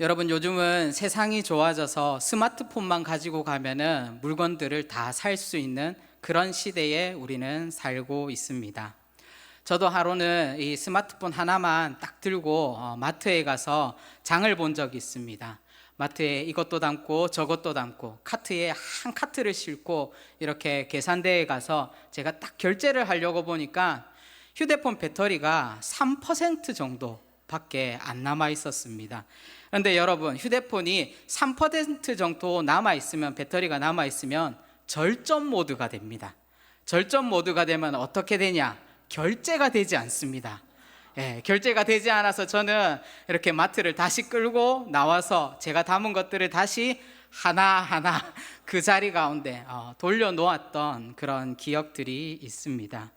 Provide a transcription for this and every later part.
여러분, 요즘은 세상이 좋아져서 스마트폰만 가지고 가면은 물건들을 다 살 수 있는 그런 시대에 우리는 살고 있습니다. 저도 하루는 이 스마트폰 하나만 딱 들고 마트에 가서 장을 본 적이 있습니다. 마트에 이것도 담고 저것도 담고 카트에 한 카트를 싣고 이렇게 계산대에 가서 제가 딱 결제를 하려고 보니까 휴대폰 배터리가 3% 정도밖에 안 남아 있었습니다. 그런데 여러분, 휴대폰이 3% 정도 남아 있으면, 배터리가 남아 있으면 절전 모드가 됩니다. 절전 모드가 되면 어떻게 되냐? 결제가 되지 않습니다. 결제가 되지 않아서 저는 이렇게 마트를 다시 끌고 나와서 제가 담은 것들을 다시 하나하나 그 자리 가운데 돌려놓았던 그런 기억들이 있습니다.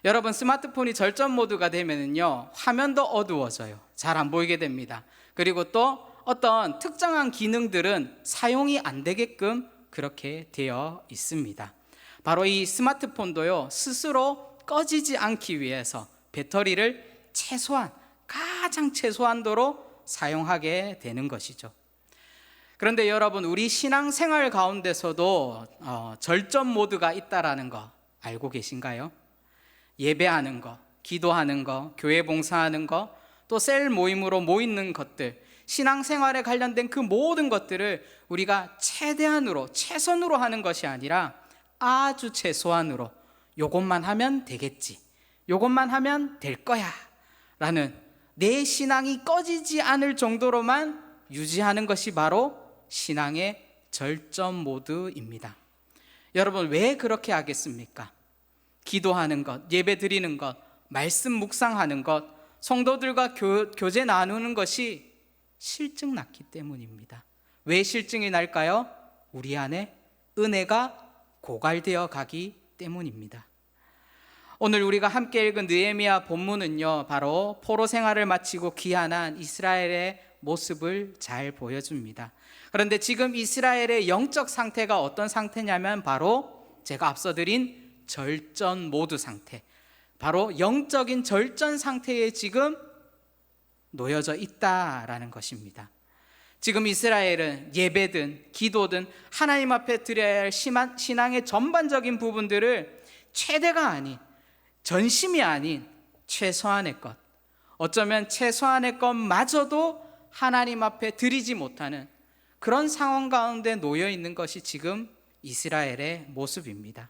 여러분, 스마트폰이 절전 모드가 되면요, 화면도 어두워져요. 잘 안 보이게 됩니다. 그리고 또 어떤 특정한 기능들은 사용이 안 되게끔 그렇게 되어 있습니다. 바로 이 스마트폰도요, 스스로 꺼지지 않기 위해서 배터리를 가장 최소한도로 사용하게 되는 것이죠. 그런데 여러분, 우리 신앙생활 가운데서도 절전 모드가 있다라는 거 알고 계신가요? 예배하는 거, 기도하는 거, 교회 봉사하는 거, 또 셀 모임으로 모이는 것들, 신앙생활에 관련된 그 모든 것들을 우리가 최선으로 하는 것이 아니라 아주 최소한으로 요것만 하면 되겠지, 요것만 하면 될 거야 라는, 내 신앙이 꺼지지 않을 정도로만 유지하는 것이 바로 신앙의 절전 모드입니다. 여러분, 왜 그렇게 하겠습니까? 기도하는 것, 예배 드리는 것, 말씀 묵상하는 것, 성도들과 교제 나누는 것이 실증 났기 때문입니다. 왜 실증이 날까요? 우리 안에 은혜가 고갈되어 가기 때문입니다. 오늘 우리가 함께 읽은 느헤미야 본문은요, 바로 포로 생활을 마치고 귀환한 이스라엘의 모습을 잘 보여줍니다. 그런데 지금 이스라엘의 영적 상태가 어떤 상태냐면 바로 제가 앞서 드린 절전 모드 상태, 바로 영적인 절전 상태에 지금 놓여져 있다라는 것입니다. 지금 이스라엘은 예배든 기도든 하나님 앞에 드려야 할 신앙의 전반적인 부분들을 최대가 아닌, 전심이 아닌 최소한의 것, 어쩌면 최소한의 것마저도 하나님 앞에 드리지 못하는 그런 상황 가운데 놓여 있는 것이 지금 이스라엘의 모습입니다.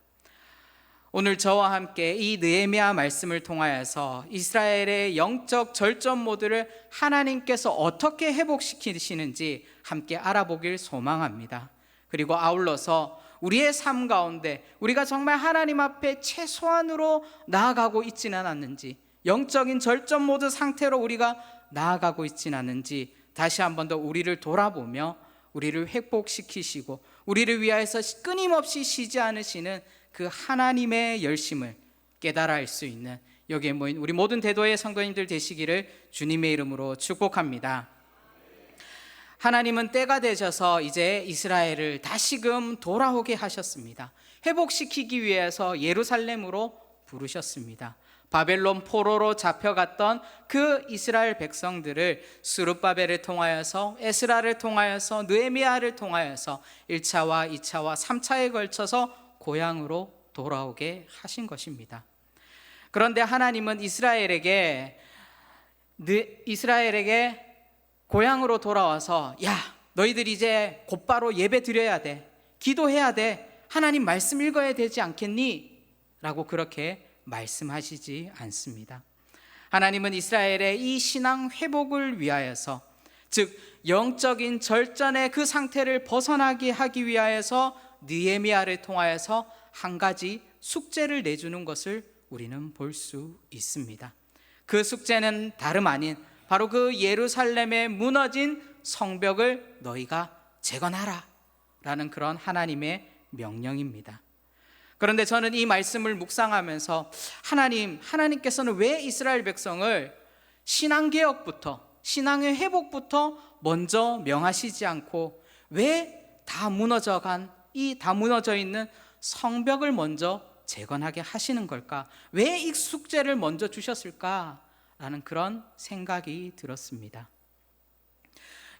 오늘 저와 함께 이 느헤미야 말씀을 통하여서 이스라엘의 영적 절전 모드를 하나님께서 어떻게 회복시키시는지 함께 알아보길 소망합니다. 그리고 아울러서 우리의 삶 가운데 우리가 정말 하나님 앞에 최소한으로 나아가고 있지는 않는지, 영적인 절전 모드 상태로 우리가 나아가고 있지는 않는지 다시 한 번 더 우리를 돌아보며 우리를 회복시키시고 우리를 위하여서 끊임없이 쉬지 않으시는 그 하나님의 열심을 깨달아 알 수 있는 여기에 모인 우리 모든 대도의 성도님들 되시기를 주님의 이름으로 축복합니다. 하나님은 때가 되셔서 이제 이스라엘을 다시금 돌아오게 하셨습니다. 회복시키기 위해서 예루살렘으로 부르셨습니다. 바벨론 포로로 잡혀갔던 그 이스라엘 백성들을 스룹바벨을 통하여서, 에스라를 통하여서, 느헤미야를 통하여서 1차와 2차와 3차에 걸쳐서 고향으로 돌아오게 하신 것입니다. 그런데 하나님은 이스라엘에게 고향으로 돌아와서, 야, 너희들 이제 곧바로 예배 드려야 돼, 기도해야 돼, 하나님 말씀 읽어야 되지 않겠니? 라고 그렇게 말씀하시지 않습니다. 하나님은 이스라엘의 이 신앙 회복을 위하여서, 즉 영적인 절전의 그 상태를 벗어나게 하기 위하여서 느헤미야를 통하여서 한 가지 숙제를 내주는 것을 우리는 볼 수 있습니다. 그 숙제는 다름 아닌 바로 그 예루살렘에 무너진 성벽을 너희가 재건하라 라는 그런 하나님의 명령입니다. 그런데 저는 이 말씀을 묵상하면서 하나님께서는 왜 이스라엘 백성을 신앙개혁부터, 신앙의 회복부터 먼저 명하시지 않고 왜 다 무너져 있는 성벽을 먼저 재건하게 하시는 걸까? 왜 이 숙제를 먼저 주셨을까? 라는 그런 생각이 들었습니다.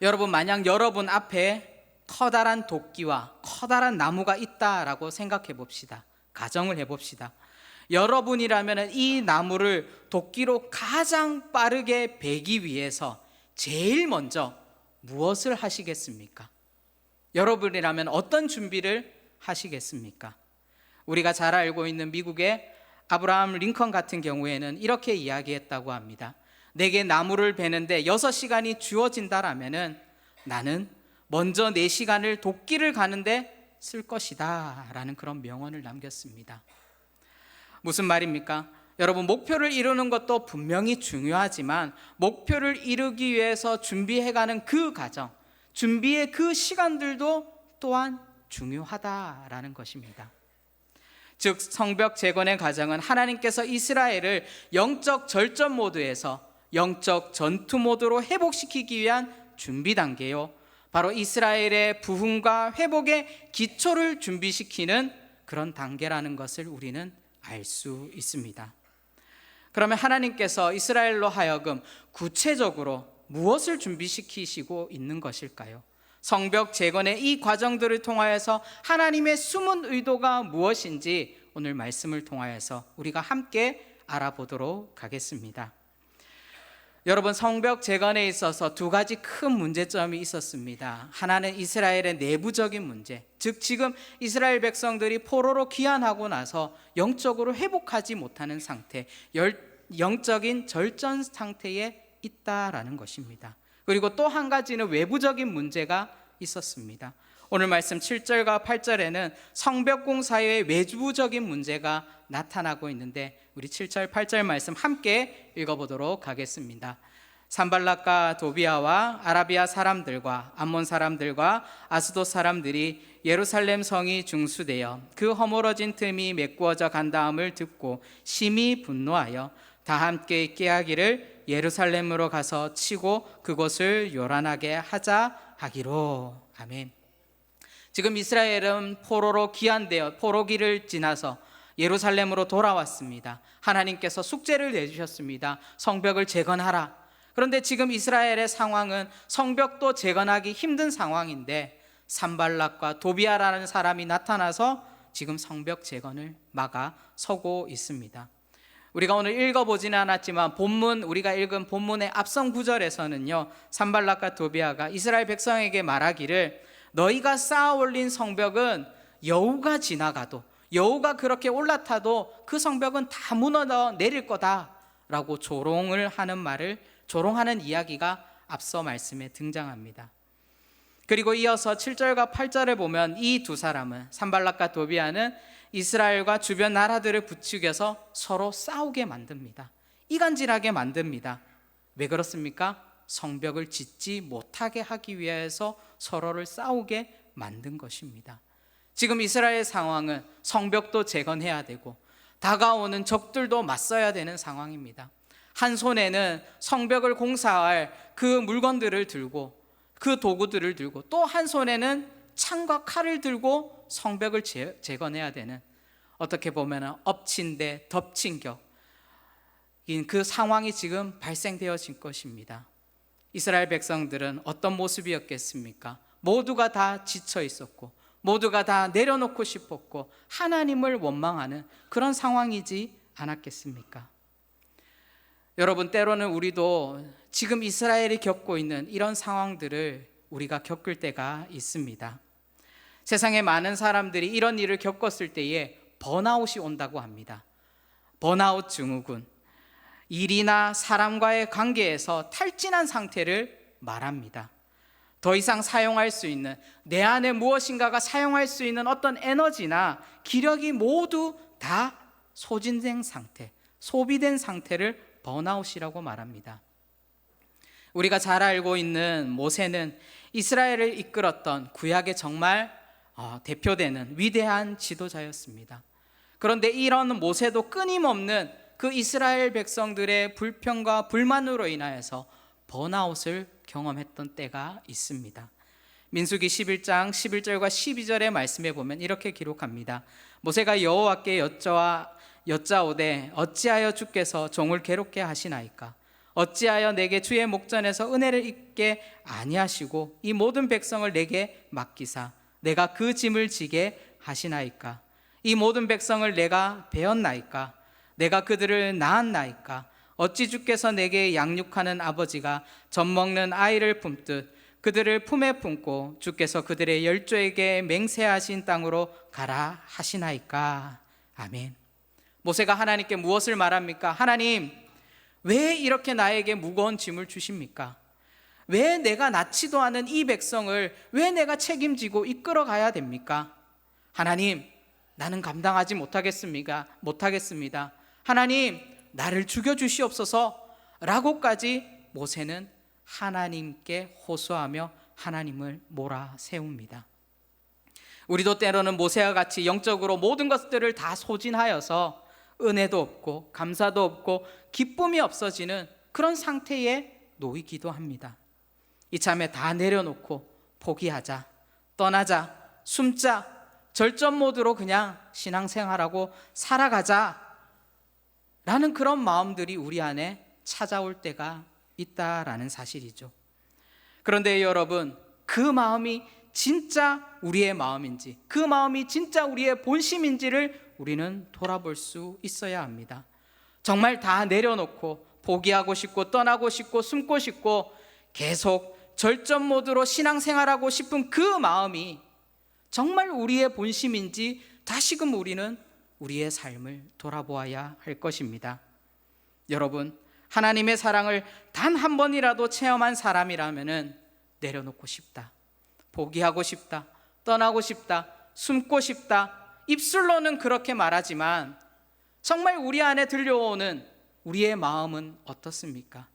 여러분, 만약 여러분 앞에 커다란 도끼와 커다란 나무가 있다라고 생각해 봅시다. 가정을 해 봅시다. 여러분이라면 이 나무를 도끼로 가장 빠르게 베기 위해서 제일 먼저 무엇을 하시겠습니까? 여러분이라면 어떤 준비를 하시겠습니까? 우리가 잘 알고 있는 미국의 아브라함 링컨 같은 경우에는 이렇게 이야기했다고 합니다. 내게 나무를 베는데 6시간이 주어진다라면은 나는 먼저 4시간을 도끼를 가는데 쓸 것이다 라는 그런 명언을 남겼습니다. 무슨 말입니까? 여러분, 목표를 이루는 것도 분명히 중요하지만 목표를 이루기 위해서 준비해가는 그 과정, 준비의 그 시간들도 또한 중요하다라는 것입니다. 즉, 성벽 재건의 과정은 하나님께서 이스라엘을 영적 절전 모드에서 영적 전투 모드로 회복시키기 위한 준비 단계요, 바로 이스라엘의 부흥과 회복의 기초를 준비시키는 그런 단계라는 것을 우리는 알 수 있습니다. 그러면 하나님께서 이스라엘로 하여금 구체적으로 무엇을 준비시키시고 있는 것일까요? 성벽 재건의 이 과정들을 통하여서 하나님의 숨은 의도가 무엇인지 오늘 말씀을 통하여서 우리가 함께 알아보도록 하겠습니다. 여러분, 성벽 재건에 있어서 2가지 큰 문제점이 있었습니다. 하나는 이스라엘의 내부적인 문제, 즉 지금 이스라엘 백성들이 포로로 귀환하고 나서 영적으로 회복하지 못하는 상태, 영적인 절전 상태에 있다라는 것입니다. 그리고 또 한 가지는 외부적인 문제가 있었습니다. 오늘 말씀 7절과 8절에는 성벽 공사의 외부적인 문제가 나타나고 있는데 우리 7절 8절 말씀 함께 읽어보도록 하겠습니다. 산발락과 도비아와 아라비아 사람들과 암몬 사람들과 아스돗 사람들이 예루살렘 성이 중수되어 그 허물어진 틈이 메꾸어져 간다함을 듣고 심히 분노하여 다 함께 깨하기를 예루살렘으로 가서 치고 그곳을 요란하게 하자 하기로. 아멘. 지금 이스라엘은 포로로 귀환되어 포로기를 지나서 예루살렘으로 돌아왔습니다. 하나님께서 숙제를 내주셨습니다. 성벽을 재건하라. 그런데 지금 이스라엘의 상황은 성벽도 재건하기 힘든 상황인데 산발락과 도비아라는 사람이 나타나서 지금 성벽 재건을 막아 서고 있습니다. 우리가 오늘 읽어보지는 않았지만 우리가 읽은 본문의 앞선 구절에서는요, 산발락과 도비아가 이스라엘 백성에게 말하기를 너희가 쌓아 올린 성벽은 여우가 지나가도, 여우가 그렇게 올라타도 그 성벽은 다 무너져 내릴 거다라고 조롱하는 이야기가 앞서 말씀에 등장합니다. 그리고 이어서 7절과 8절을 보면 이 2사람은, 산발락과 도비아는 이스라엘과 주변 나라들을 부추겨서 서로 싸우게 만듭니다. 이간질하게 만듭니다. 왜 그렇습니까? 성벽을 짓지 못하게 하기 위해서 서로를 싸우게 만든 것입니다. 지금 이스라엘 상황은 성벽도 재건해야 되고 다가오는 적들도 맞서야 되는 상황입니다. 한 손에는 성벽을 공사할 그 물건들을 들고, 그 도구들을 들고, 또 한 손에는 창과 칼을 들고 성벽을 재건해야 되는, 어떻게 보면 엎친 데 덮친 격인 그 상황이 지금 발생되어진 것입니다. 이스라엘 백성들은 어떤 모습이었겠습니까? 모두가 다 지쳐 있었고 모두가 다 내려놓고 싶었고 하나님을 원망하는 그런 상황이지 않았겠습니까? 여러분, 때로는 우리도 지금 이스라엘이 겪고 있는 이런 상황들을 우리가 겪을 때가 있습니다. 세상에 많은 사람들이 이런 일을 겪었을 때에 번아웃이 온다고 합니다. 번아웃 증후군, 일이나 사람과의 관계에서 탈진한 상태를 말합니다. 더 이상 사용할 수 있는, 내 안에 무엇인가가 사용할 수 있는 어떤 에너지나 기력이 모두 다 소진된 상태, 소비된 상태를 번아웃이라고 말합니다. 우리가 잘 알고 있는 모세는 이스라엘을 이끌었던 구약의 정말 대표되는 위대한 지도자였습니다. 그런데 이런 모세도 끊임없는 그 이스라엘 백성들의 불평과 불만으로 인하여서 번아웃을 경험했던 때가 있습니다. 민수기 11장 11절과 12절의 말씀에 보면 이렇게 기록합니다. 모세가 여호와께 여짜오되 어찌하여 주께서 종을 괴롭게 하시나이까? 어찌하여 내게 주의 목전에서 은혜를 입게 아니하시고 이 모든 백성을 내게 맡기사 내가 그 짐을 지게 하시나이까? 이 모든 백성을 내가 배웠나이까? 내가 그들을 낳았나이까? 어찌 주께서 내게 양육하는 아버지가 젖먹는 아이를 품듯 그들을 품에 품고 주께서 그들의 열조에게 맹세하신 땅으로 가라 하시나이까? 아멘. 모세가 하나님께 무엇을 말합니까? 하나님, 왜 이렇게 나에게 무거운 짐을 주십니까? 왜 내가 낳지도 않은 이 백성을 왜 내가 책임지고 이끌어 가야 됩니까? 하나님, 나는 감당하지 못하겠습니다. 하나님, 나를 죽여주시옵소서 라고까지 모세는 하나님께 호소하며 하나님을 몰아세웁니다. 우리도 때로는 모세와 같이 영적으로 모든 것들을 다 소진하여서 은혜도 없고 감사도 없고 기쁨이 없어지는 그런 상태에 놓이기도 합니다. 이참에 다 내려놓고 포기하자, 떠나자, 숨자, 절전 모드로 그냥 신앙생활하고 살아가자 라는 그런 마음들이 우리 안에 찾아올 때가 있다라는 사실이죠. 그런데 여러분, 그 마음이 진짜 우리의 마음인지, 그 마음이 진짜 우리의 본심인지를 우리는 돌아볼 수 있어야 합니다. 정말 다 내려놓고 포기하고 싶고 떠나고 싶고 숨고 싶고 계속 절전 모드로 신앙생활하고 싶은 그 마음이 정말 우리의 본심인지 다시금 우리는 우리의 삶을 돌아보아야 할 것입니다. 여러분, 하나님의 사랑을 단 한 번이라도 체험한 사람이라면 내려놓고 싶다, 포기하고 싶다, 떠나고 싶다, 숨고 싶다, 입술로는 그렇게 말하지만 정말 우리 안에 들려오는 우리의 마음은 어떻습니까?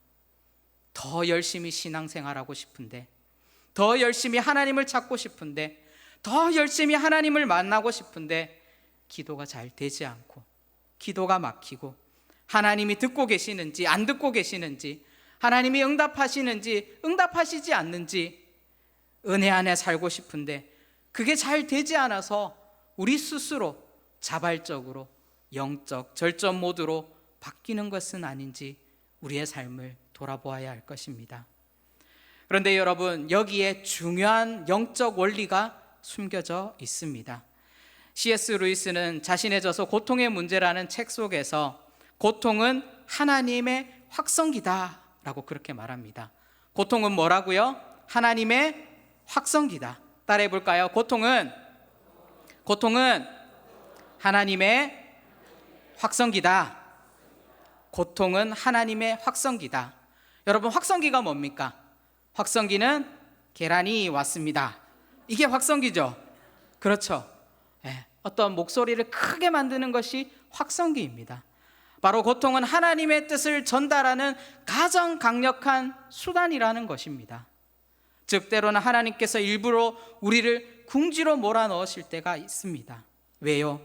더 열심히 신앙생활하고 싶은데, 더 열심히 하나님을 찾고 싶은데, 더 열심히 하나님을 만나고 싶은데 기도가 잘 되지 않고 기도가 막히고 하나님이 듣고 계시는지 안 듣고 계시는지, 하나님이 응답하시는지 응답하시지 않는지 은혜 안에 살고 싶은데 그게 잘 되지 않아서 우리 스스로 자발적으로 영적 절전 모드로 바뀌는 것은 아닌지 우리의 삶을 돌아보아야 할 것입니다. 그런데 여러분, 여기에 중요한 영적 원리가 숨겨져 있습니다. C.S. 루이스는 자신의 저서 고통의 문제라는 책 속에서 고통은 하나님의 확성기다 라고 그렇게 말합니다. 고통은 뭐라고요? 하나님의 확성기다. 따라해 볼까요? 고통은 하나님의 확성기다. 고통은 하나님의 확성기다. 여러분, 확성기가 뭡니까? 확성기는 계란이 왔습니다. 이게 확성기죠. 그렇죠. 어떤 목소리를 크게 만드는 것이 확성기입니다. 바로 고통은 하나님의 뜻을 전달하는 가장 강력한 수단이라는 것입니다. 즉 때로는 하나님께서 일부러 우리를 궁지로 몰아넣으실 때가 있습니다. 왜요?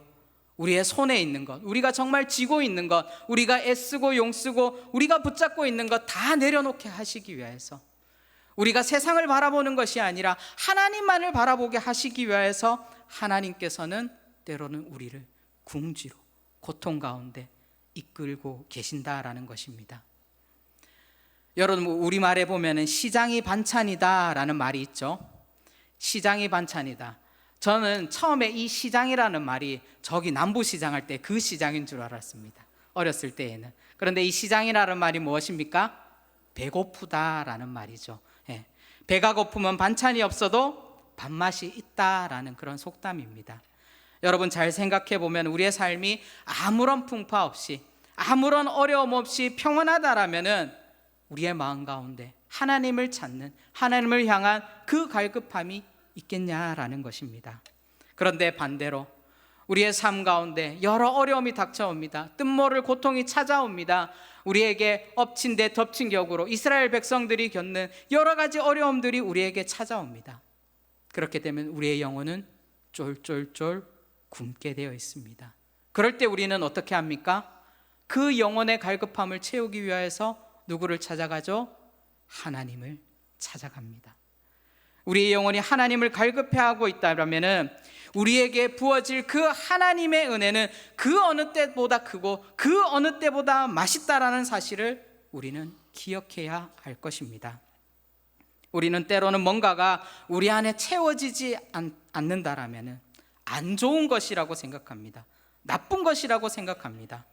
우리의 손에 있는 것, 우리가 정말 쥐고 있는 것, 우리가 애쓰고 용쓰고 우리가 붙잡고 있는 것 다 내려놓게 하시기 위해서, 우리가 세상을 바라보는 것이 아니라 하나님만을 바라보게 하시기 위해서 하나님께서는 때로는 우리를 궁지로 고통 가운데 이끌고 계신다라는 것입니다. 여러분, 우리말에 보면 시장이 반찬이다 라는 말이 있죠. 시장이 반찬이다. 저는 처음에 이 시장이라는 말이 저기 남부시장 할 때 그 시장인 줄 알았습니다. 어렸을 때에는. 그런데 이 시장이라는 말이 무엇입니까? 배고프다라는 말이죠. 배가 고프면 반찬이 없어도 밥맛이 있다라는 그런 속담입니다. 여러분, 잘 생각해 보면 우리의 삶이 아무런 풍파 없이 아무런 어려움 없이 평온하다라면은 우리의 마음 가운데 하나님을 찾는, 하나님을 향한 그 갈급함이 있겠냐라는 것입니다. 그런데 반대로 우리의 삶 가운데 여러 어려움이 닥쳐옵니다. 뜻모를 고통이 찾아옵니다. 우리에게 엎친 데 덮친 격으로 이스라엘 백성들이 겪는 여러 가지 어려움들이 우리에게 찾아옵니다. 그렇게 되면 우리의 영혼은 쫄쫄쫄 굶게 되어 있습니다. 그럴 때 우리는 어떻게 합니까? 그 영혼의 갈급함을 채우기 위해서 누구를 찾아가죠? 하나님을 찾아갑니다. 우리의 영혼이 하나님을 갈급해하고 있다면 우리에게 부어질 그 하나님의 은혜는 그 어느 때보다 크고 그 어느 때보다 맛있다라는 사실을 우리는 기억해야 할 것입니다. 우리는 때로는 뭔가가 우리 안에 채워지지 않는다라면 안 좋은 것이라고 생각합니다. 나쁜 것이라고 생각합니다.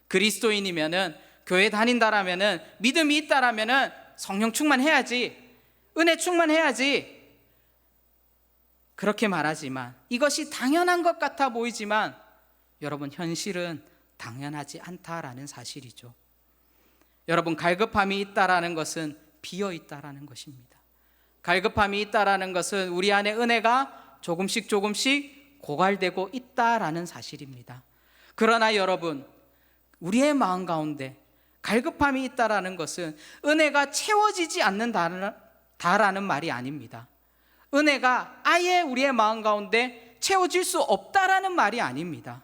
그리스도인이면은, 교회 다닌다라면은, 믿음이 있다라면은 성령 충만해야지, 은혜 충만해야지, 그렇게 말하지만, 이것이 당연한 것 같아 보이지만 여러분, 현실은 당연하지 않다라는 사실이죠. 여러분, 갈급함이 있다라는 것은 비어 있다라는 것입니다. 갈급함이 있다라는 것은 우리 안에 은혜가 조금씩 고갈되고 있다라는 사실입니다. 그러나 여러분, 우리의 마음 가운데 갈급함이 있다라는 것은 은혜가 채워지지 않는다라는 말이 아닙니다. 은혜가 아예 우리의 마음 가운데 채워질 수 없다라는 말이 아닙니다.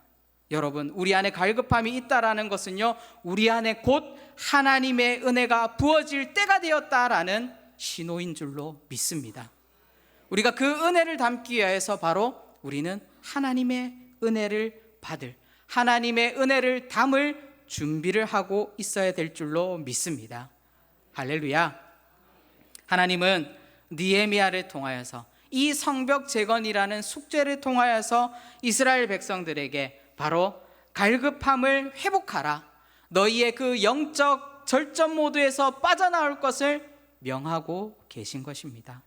여러분, 우리 안에 갈급함이 있다라는 것은요, 우리 안에 곧 하나님의 은혜가 부어질 때가 되었다라는 신호인 줄로 믿습니다. 우리가 그 은혜를 담기 위해서 바로 우리는 하나님의 은혜를 받을, 하나님의 은혜를 담을 준비를 하고 있어야 될 줄로 믿습니다. 할렐루야. 하나님은 느헤미야를 통하여서, 이 성벽 재건이라는 숙제를 통하여서 이스라엘 백성들에게 바로 갈급함을 회복하라, 너희의 그 영적 절전 모드에서 빠져나올 것을 명하고 계신 것입니다.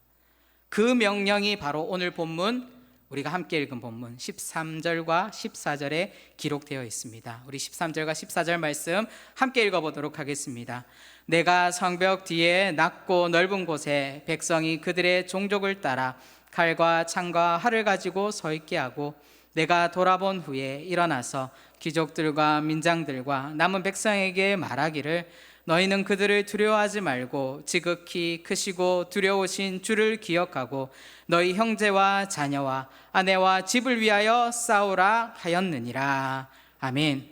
그 명령이 바로 오늘 본문, 우리가 함께 읽은 본문 13절과 14절에 기록되어 있습니다. 우리 13절과 14절 말씀 함께 읽어보도록 하겠습니다. 내가 성벽 뒤에 낮고 넓은 곳에 백성이 그들의 종족을 따라 칼과 창과 활을 가지고 서 있게 하고, 내가 돌아본 후에 일어나서 귀족들과 민장들과 남은 백성에게 말하기를, 너희는 그들을 두려워하지 말고 지극히 크시고 두려우신 주를 기억하고 너희 형제와 자녀와 아내와 집을 위하여 싸우라 하였느니라. 아멘.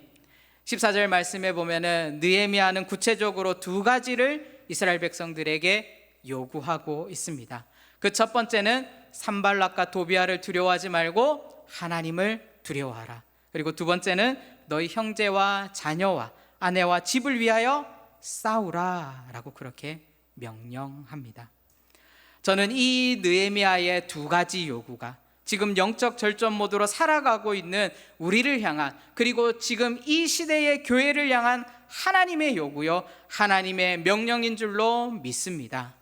14절 말씀에 보면은 느헤미야는 구체적으로 두 가지를 이스라엘 백성들에게 요구하고 있습니다. 그 첫 번째는 산발락과 도비아를 두려워하지 말고 하나님을 두려워하라. 그리고 두 번째는 너희 형제와 자녀와 아내와 집을 위하여 싸우라 라고 그렇게 명령합니다. 저는 이 느헤미야의 두 가지 요구가 지금 영적 절전 모드로 살아가고 있는 우리를 향한, 그리고 지금 이 시대의 교회를 향한 하나님의 요구요, 하나님의 명령인 줄로 믿습니다.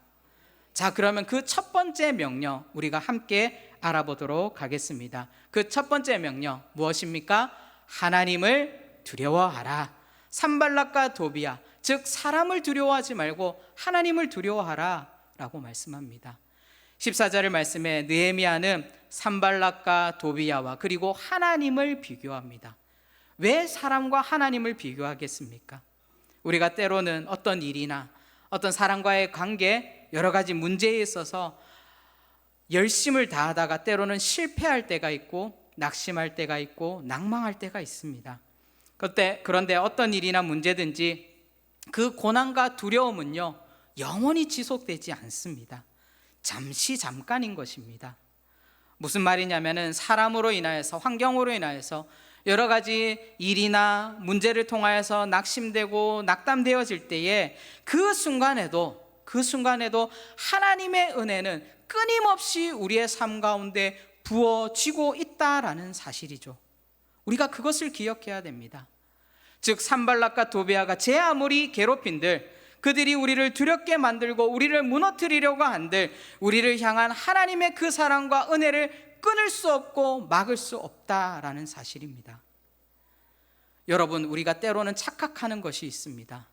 자, 그러면 그 첫 번째 명령 우리가 함께 알아보도록 하겠습니다. 그 첫 번째 명령 무엇입니까? 하나님을 두려워하라. 산발락과 도비야, 즉 사람을 두려워하지 말고 하나님을 두려워하라 라고 말씀합니다. 14절의 말씀에 느헤미야는 산발락과 도비야와 그리고 하나님을 비교합니다. 왜 사람과 하나님을 비교하겠습니까? 우리가 때로는 어떤 일이나 어떤 사람과의 관계, 여러 가지 문제에 있어서 열심을 다하다가 때로는 실패할 때가 있고 낙심할 때가 있고 낭망할 때가 있습니다. 그런데 어떤 일이나 문제든지 그 고난과 두려움은요, 영원히 지속되지 않습니다. 잠깐인 것입니다. 무슨 말이냐면은 사람으로 인하여서, 환경으로 인하여서 여러 가지 일이나 문제를 통하여서 낙심되고 낙담되어질 때에 그 순간에도 하나님의 은혜는 끊임없이 우리의 삶 가운데 부어지고 있다라는 사실이죠. 우리가 그것을 기억해야 됩니다. 즉 산발락과 도비아가 제 아무리 괴롭힌들, 그들이 우리를 두렵게 만들고 우리를 무너뜨리려고 한들 우리를 향한 하나님의 그 사랑과 은혜를 끊을 수 없고 막을 수 없다라는 사실입니다. 여러분, 우리가 때로는 착각하는 것이 있습니다.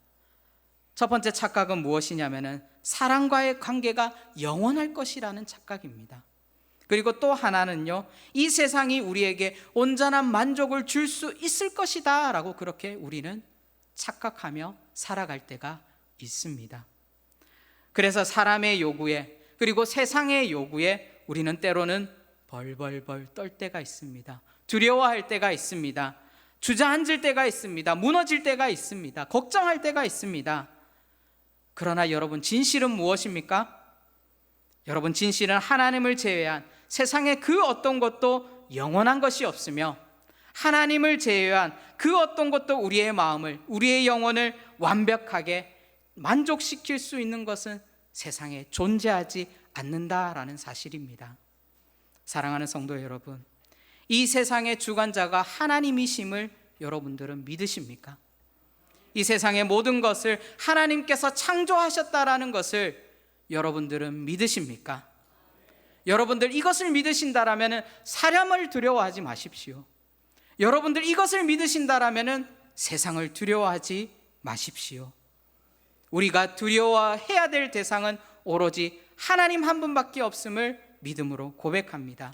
첫 번째 착각은 무엇이냐면은 사랑과의 관계가 영원할 것이라는 착각입니다. 그리고 또 하나는요, 이 세상이 우리에게 온전한 만족을 줄 수 있을 것이다 라고 그렇게 우리는 착각하며 살아갈 때가 있습니다. 그래서 사람의 요구에, 그리고 세상의 요구에 우리는 때로는 벌벌벌 떨 때가 있습니다. 두려워할 때가 있습니다. 주저앉을 때가 있습니다. 무너질 때가 있습니다. 걱정할 때가 있습니다. 그러나 여러분, 진실은 무엇입니까? 여러분, 진실은 하나님을 제외한 세상의 그 어떤 것도 영원한 것이 없으며, 하나님을 제외한 그 어떤 것도 우리의 마음을, 우리의 영혼을 완벽하게 만족시킬 수 있는 것은 세상에 존재하지 않는다라는 사실입니다. 사랑하는 성도 여러분, 이 세상의 주관자가 하나님이심을 여러분들은 믿으십니까? 이 세상의 모든 것을 하나님께서 창조하셨다라는 것을 여러분들은 믿으십니까? 여러분들 이것을 믿으신다라면 사람을 두려워하지 마십시오. 여러분들 이것을 믿으신다라면 세상을 두려워하지 마십시오. 우리가 두려워해야 될 대상은 오로지 하나님 한 분밖에 없음을 믿음으로 고백합니다.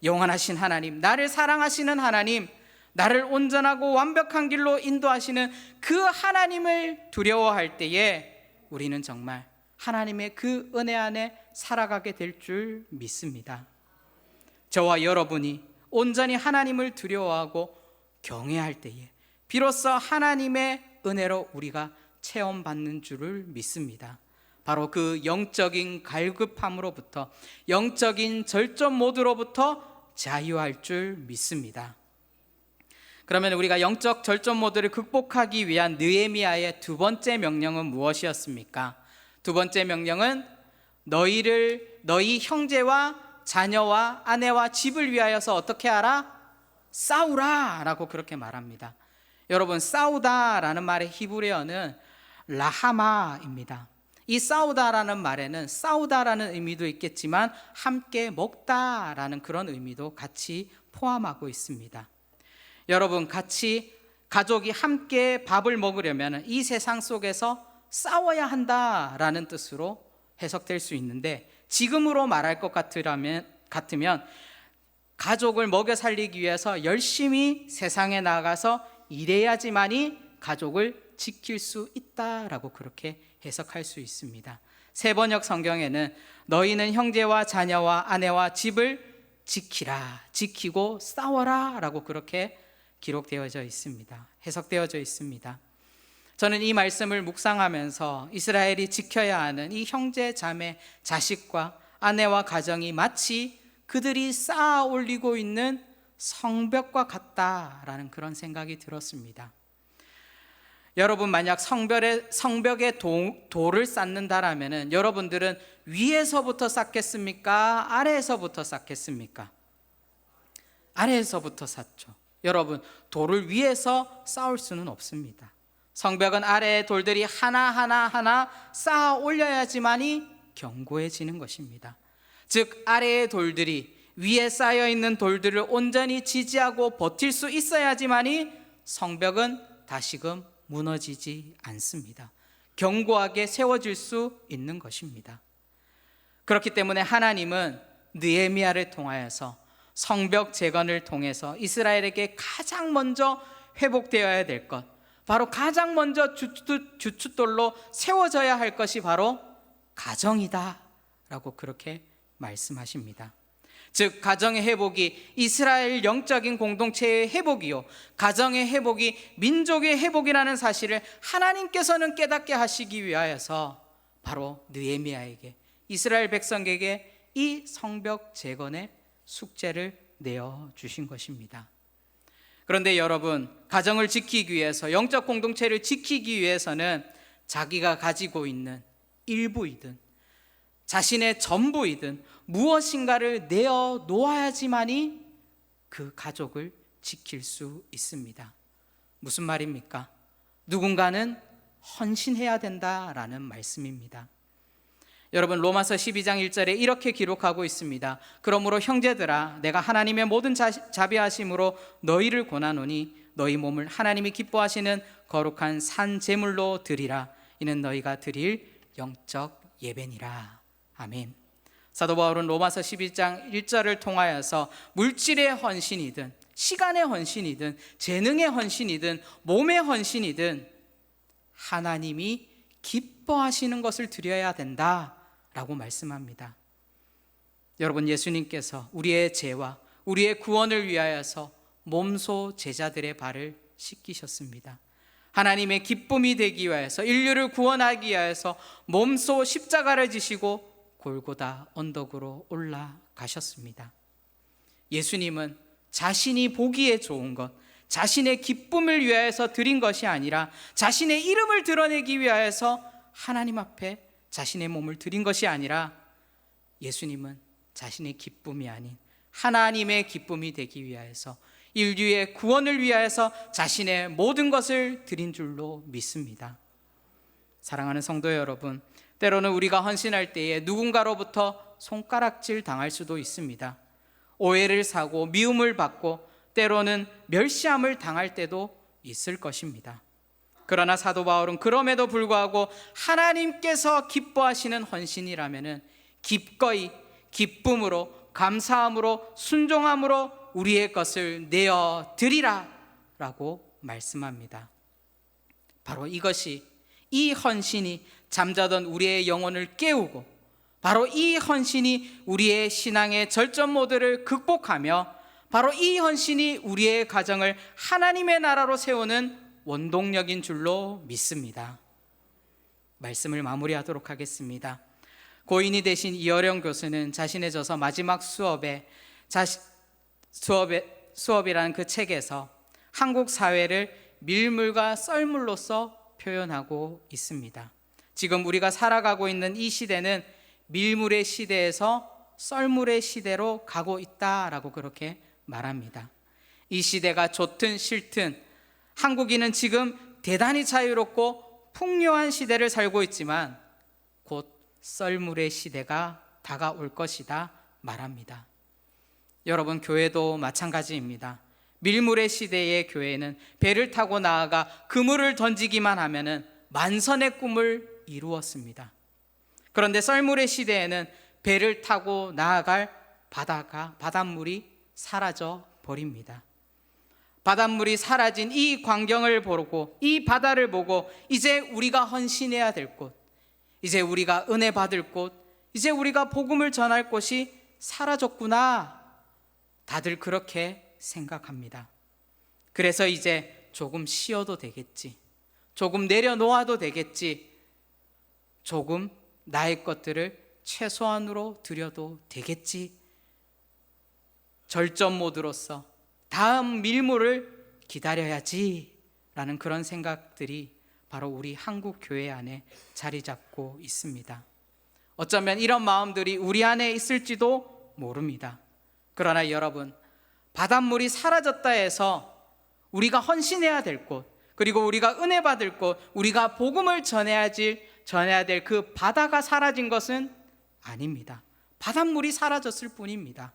영원하신 하나님, 나를 사랑하시는 하나님, 나를 온전하고 완벽한 길로 인도하시는 그 하나님을 두려워할 때에 우리는 정말 하나님의 그 은혜 안에 살아가게 될 줄 믿습니다. 저와 여러분이 온전히 하나님을 두려워하고 경외할 때에 비로소 하나님의 은혜로 우리가 체험받는 줄을 믿습니다. 바로 그 영적인 갈급함으로부터, 영적인 절전 모드로부터 자유할 줄 믿습니다. 그러면 우리가 영적 절전 모드를 극복하기 위한 느헤미야의 두 번째 명령은 무엇이었습니까? 두 번째 명령은 너희 형제와 자녀와 아내와 집을 위하여서 어떻게 하라? 싸우라 라고 그렇게 말합니다. 여러분, 싸우다라는 말의 히브리어는 라하마입니다. 이 싸우다라는 말에는 싸우다라는 의미도 있겠지만 함께 먹다라는 그런 의미도 같이 포함하고 있습니다. 여러분, 같이 가족이 함께 밥을 먹으려면 이 세상 속에서 싸워야 한다라는 뜻으로 해석될 수 있는데, 지금으로 말할 것 같으면 가족을 먹여 살리기 위해서 열심히 세상에 나가서 일해야지만이 가족을 지킬 수 있다라고 그렇게 해석할 수 있습니다. 새 번역 성경에는 너희는 형제와 자녀와 아내와 집을 지키라, 지키고 싸워라 라고 그렇게 기록되어져 있습니다. 해석되어져 있습니다. 저는 이 말씀을 묵상하면서 이스라엘이 지켜야 하는 이 형제, 자매, 자식과 아내와 가정이 마치 그들이 쌓아 올리고 있는 성벽과 같다라는 그런 생각이 들었습니다. 여러분, 만약 성벽에 돌을 쌓는다라면 여러분들은 위에서부터 쌓겠습니까? 아래에서부터 쌓겠습니까? 아래에서부터 쌓죠. 여러분, 돌을 위에서 쌓을 수는 없습니다. 성벽은 아래의 돌들이 하나하나 쌓아 올려야지만이 견고해지는 것입니다. 즉, 아래의 돌들이 위에 쌓여 있는 돌들을 온전히 지지하고 버틸 수 있어야지만이 성벽은 다시금 무너지지 않습니다. 견고하게 세워질 수 있는 것입니다. 그렇기 때문에 하나님은 느헤미야를 통하여서 성벽 재건을 통해서 이스라엘에게 가장 먼저 회복되어야 될 것, 바로 가장 먼저 주춧돌로 세워져야 할 것이 바로 가정이다 라고 그렇게 말씀하십니다. 즉, 가정의 회복이 이스라엘 영적인 공동체의 회복이요, 가정의 회복이 민족의 회복이라는 사실을 하나님께서는 깨닫게 하시기 위하여서 바로 느헤미야에게, 이스라엘 백성에게 이 성벽 재건의 숙제를 내어주신 것입니다. 그런데 여러분, 가정을 지키기 위해서, 영적 공동체를 지키기 위해서는 자기가 가지고 있는 일부이든 자신의 전부이든 무엇인가를 내어 놓아야지만이 그 가족을 지킬 수 있습니다. 무슨 말입니까? 누군가는 헌신해야 된다라는 말씀입니다. 여러분, 로마서 12장 1절에 이렇게 기록하고 있습니다. 그러므로 형제들아, 내가 하나님의 모든 자비하심으로 너희를 권하노니 너희 몸을 하나님이 기뻐하시는 거룩한 산 제물로 드리라. 이는 너희가 드릴 영적 예배니라. 아멘. 사도 바울은 로마서 12장 1절을 통하여서 물질의 헌신이든 시간의 헌신이든 재능의 헌신이든 몸의 헌신이든 하나님이 기뻐하시는 것을 드려야 된다라고 말씀합니다. 여러분, 예수님께서 우리의 죄와 우리의 구원을 위하여서 몸소 제자들의 발을 씻기셨습니다. 하나님의 기쁨이 되기 위하여서, 인류를 구원하기 위하여서 몸소 십자가를 지시고 골고다 언덕으로 올라가셨습니다. 예수님은 자신이 보기에 좋은 것, 자신의 기쁨을 위하여서 드린 것이 아니라 자신의 이름을 드러내기 위하여서 하나님 앞에 자신의 몸을 드린 것이 아니라 예수님은 자신의 기쁨이 아닌 하나님의 기쁨이 되기 위하여서 인류의 구원을 위하여서 자신의 모든 것을 드린 줄로 믿습니다. 사랑하는 성도 여러분, 때로는 우리가 헌신할 때에 누군가로부터 손가락질 당할 수도 있습니다. 오해를 사고 미움을 받고 때로는 멸시함을 당할 때도 있을 것입니다. 그러나 사도 바울은 그럼에도 불구하고 하나님께서 기뻐하시는 헌신이라면 기꺼이 기쁨으로 감사함으로 순종함으로 우리의 것을 내어 드리라 라고 말씀합니다. 바로 이것이, 이 헌신이 잠자던 우리의 영혼을 깨우고 바로 이 헌신이 우리의 신앙의 절전 모드를 극복하며 바로 이 헌신이 우리의 가정을 하나님의 나라로 세우는 원동력인 줄로 믿습니다. 말씀을 마무리하도록 하겠습니다. 고인이 되신 이어령 교수는 자신의 저서 마지막 수업이라는 그 책에서 한국 사회를 밀물과 썰물로서 표현하고 있습니다. 지금 우리가 살아가고 있는 이 시대는 밀물의 시대에서 썰물의 시대로 가고 있다라고 그렇게 말합니다. 이 시대가 좋든 싫든 한국인은 지금 대단히 자유롭고 풍요한 시대를 살고 있지만 곧 썰물의 시대가 다가올 것이다 말합니다. 여러분, 교회도 마찬가지입니다. 밀물의 시대의 교회는 배를 타고 나아가 그물을 던지기만 하면은 만선의 꿈을 이루었습니다. 그런데 썰물의 시대에는 배를 타고 나아갈 바닷물이 사라져 버립니다. 바닷물이 사라진 이 광경을 보고, 이 바다를 보고 이제 우리가 헌신해야 될 곳, 이제 우리가 은혜 받을 곳, 이제 우리가 복음을 전할 곳이 사라졌구나, 다들 그렇게 생각합니다. 그래서 이제 조금 쉬어도 되겠지, 조금 내려놓아도 되겠지, 조금 나의 것들을 최소한으로 드려도 되겠지, 절전 모드로서 다음 밀물을 기다려야지 라는 그런 생각들이 바로 우리 한국 교회 안에 자리 잡고 있습니다. 어쩌면 이런 마음들이 우리 안에 있을지도 모릅니다. 그러나 여러분, 바닷물이 사라졌다 해서 우리가 헌신해야 될 곳, 그리고 우리가 은혜 받을 곳, 우리가 복음을 전해야 될 그 바다가 사라진 것은 아닙니다. 바닷물이 사라졌을 뿐입니다.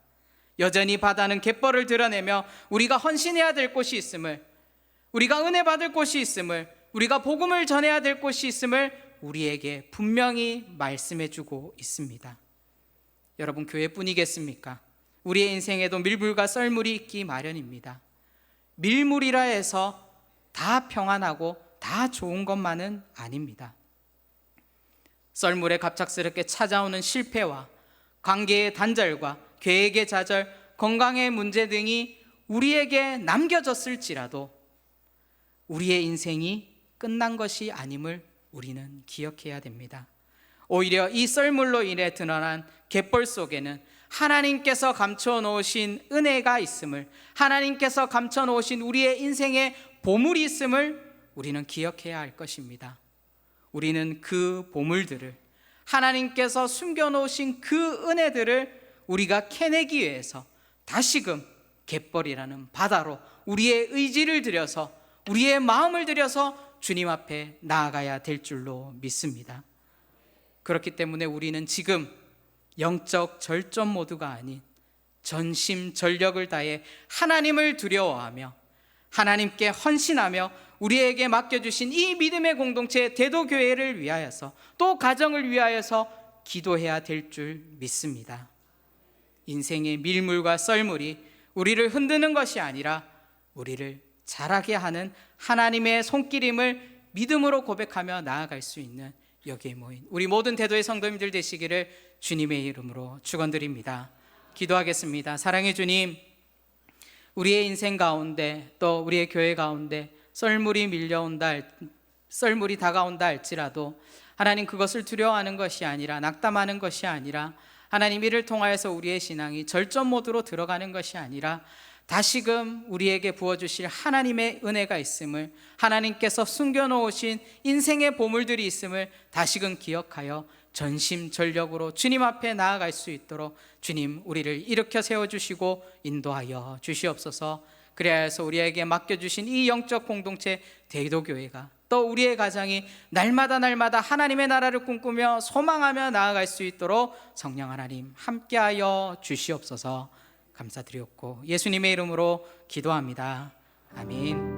여전히 바다는 갯벌을 드러내며 우리가 헌신해야 될 곳이 있음을, 우리가 은혜 받을 곳이 있음을, 우리가 복음을 전해야 될 곳이 있음을 우리에게 분명히 말씀해 주고 있습니다. 여러분, 교회뿐이겠습니까? 우리의 인생에도 밀물과 썰물이 있기 마련입니다. 밀물이라 해서 다 평안하고 다 좋은 것만은 아닙니다. 썰물에 갑작스럽게 찾아오는 실패와 관계의 단절과 계획의 좌절, 건강의 문제 등이 우리에게 남겨졌을지라도 우리의 인생이 끝난 것이 아님을 우리는 기억해야 됩니다. 오히려 이 썰물로 인해 드러난 갯벌 속에는 하나님께서 감춰 놓으신 은혜가 있음을, 하나님께서 감춰 놓으신 우리의 인생의 보물이 있음을 우리는 기억해야 할 것입니다. 우리는 그 보물들을, 하나님께서 숨겨 놓으신 그 은혜들을 우리가 캐내기 위해서 다시금 갯벌이라는 바다로 우리의 의지를 들여서, 우리의 마음을 들여서 주님 앞에 나아가야 될 줄로 믿습니다. 그렇기 때문에 우리는 지금 영적 절전 모드가 아닌 전심 전력을 다해 하나님을 두려워하며 하나님께 헌신하며 우리에게 맡겨주신 이 믿음의 공동체 대도교회를 위하여서, 또 가정을 위하여서 기도해야 될 줄 믿습니다. 인생의 밀물과 썰물이 우리를 흔드는 것이 아니라 우리를 자라게 하는 하나님의 손길임을 믿음으로 고백하며 나아갈 수 있는 여기에 모인 우리 모든 대도의 성도님들 되시기를 주님의 이름으로 축원드립니다. 기도하겠습니다. 사랑의 주님, 우리의 인생 가운데 또 우리의 교회 가운데 썰물이 다가온다 할지라도 하나님, 그것을 두려워하는 것이 아니라, 낙담하는 것이 아니라, 하나님, 이를 통하여서 우리의 신앙이 절전 모드로 들어가는 것이 아니라 다시금 우리에게 부어주실 하나님의 은혜가 있음을, 하나님께서 숨겨놓으신 인생의 보물들이 있음을 다시금 기억하여 전심전력으로 주님 앞에 나아갈 수 있도록 주님 우리를 일으켜 세워주시고 인도하여 주시옵소서. 그래야 해서 우리에게 맡겨주신 이 영적 공동체 대도교회가, 또 우리의 가정이 날마다 하나님의 나라를 꿈꾸며 소망하며 나아갈 수 있도록 성령 하나님 함께하여 주시옵소서. 감사드렸고 예수님의 이름으로 기도합니다. 아멘.